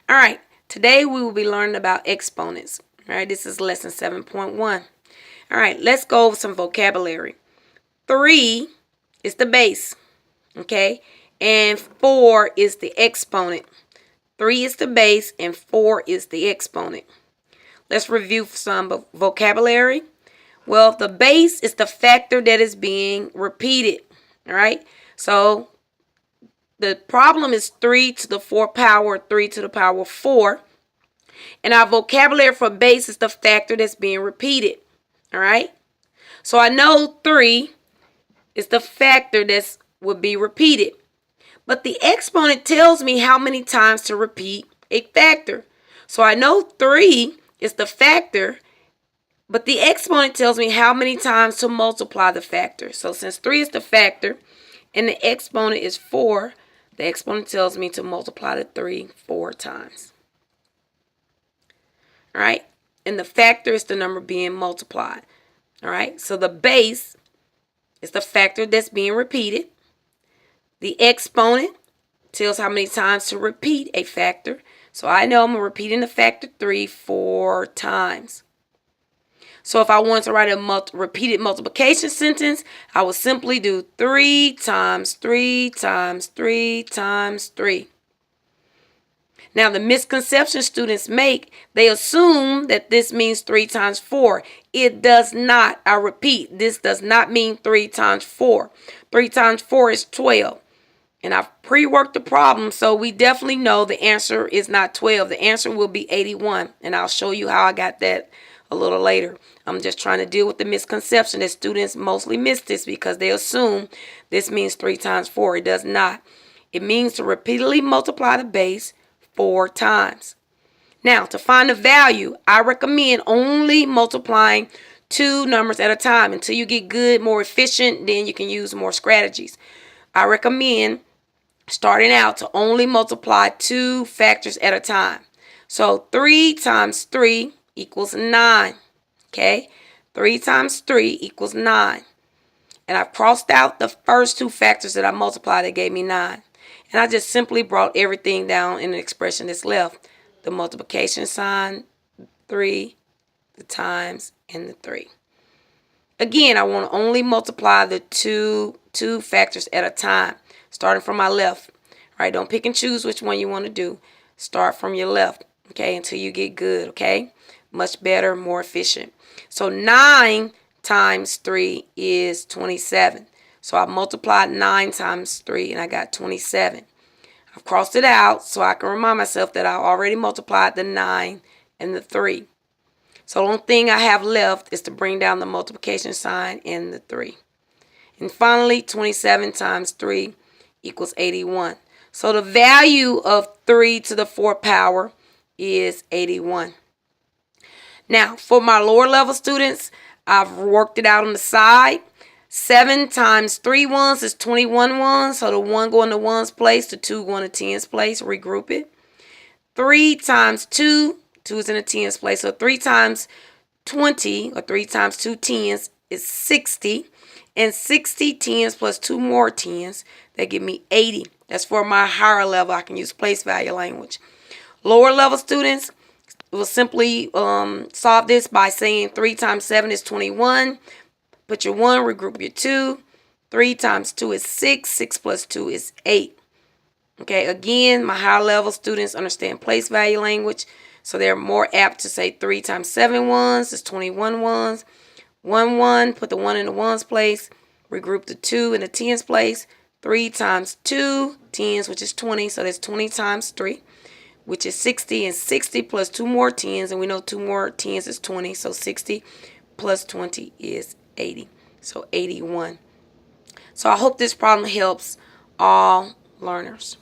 All right, today we will be learning about exponents. All right, this is lesson 7.1. All right, let's go over some vocabulary. 3 is the base, okay? And 4 is the exponent. 3 is the base and 4 is the exponent. Let's review some vocabulary. Well, the base is the factor that is being repeated, all right? So the problem is 3 to the 4th power, 3 to the power 4. And our vocabulary for base is the factor that's being repeated, all right? So I know 3 is the factor that would be repeated. But the exponent tells me how many times to repeat a factor. So I know 3 is the factor, but the exponent tells me how many times to multiply the factor. So since 3 is the factor and the exponent is 4, the exponent tells me to multiply the 3 4 times. All right? And the factor is the number being multiplied. All right? So the base is the factor that's being repeated. The exponent tells how many times to repeat a factor. So I know I'm repeating the factor 3 4 times. So if I want to write a repeated multiplication sentence, I will simply do 3 times 3 times 3 times 3. Now, the misconception students make, they assume that this means 3 times 4. It does not. I repeat, this does not mean 3 times 4. 3 times 4 is 12. And I've pre-worked the problem, so we definitely know the answer is not 12. The answer will be 81. And I'll show you how I got that a little later. I'm just trying to deal with the misconception that students mostly miss this because they assume this means 3 times 4. It does not. It means to repeatedly multiply the base 4 times. Now, to find the value, I recommend only multiplying 2 numbers at a time until you get good, more efficient. Then you can use more strategies. I recommend starting out to only multiply 2 factors at a time. So 3 times 3 equals 9. Okay? 3 times 3 equals 9. And I've crossed out the first 2 factors that I multiplied that gave me 9. And I just simply brought everything down in the expression that's left. The multiplication sign, 3, the times, and the 3. Again, I want to only multiply the two factors at a time, starting from my left. All right, don't pick and choose which one you want to do. Start from your left, okay, until you get good, okay? Much better, more efficient. So 9 times 3 is 27. So I multiplied 9 times 3 and I got 27. I've crossed it out so I can remind myself that I already multiplied the 9 and the 3. So the only thing I have left is to bring down the multiplication sign and the 3. And finally, 27 times 3 equals 81. So the value of 3 to the 4th power is 81. Now, for my lower level students, I've worked it out on the side. 7 times 3 ones is 21 ones. So the 1 going to 1's place, the 2 going to 10's place. Regroup it. 3 times 2, 2 is in the 10's place. So 3 times 20, or 3 times 2 10's is 60. And 60 10's plus 2 more 10's, that give me 80. That's for my higher level. I can use place value language. Lower level students will simply solve this by saying 3 times 7 is 21. Put your 1, regroup your 2. 3 times 2 is 6. 6 plus 2 is 8. Okay, again, my higher level students understand place value language, so they're more apt to say 3 times 7 ones is 21 ones. 1 1, put the 1 in the 1's place. Regroup the 2 in the 10's place. 3 times 2, 10's, which is 20. So that's 20 times 3, which is 60. And 60 plus 2 more 10's, and we know 2 more 10's is 20. So 60 plus 20 is 80. So 81. So I hope this problem helps all learners.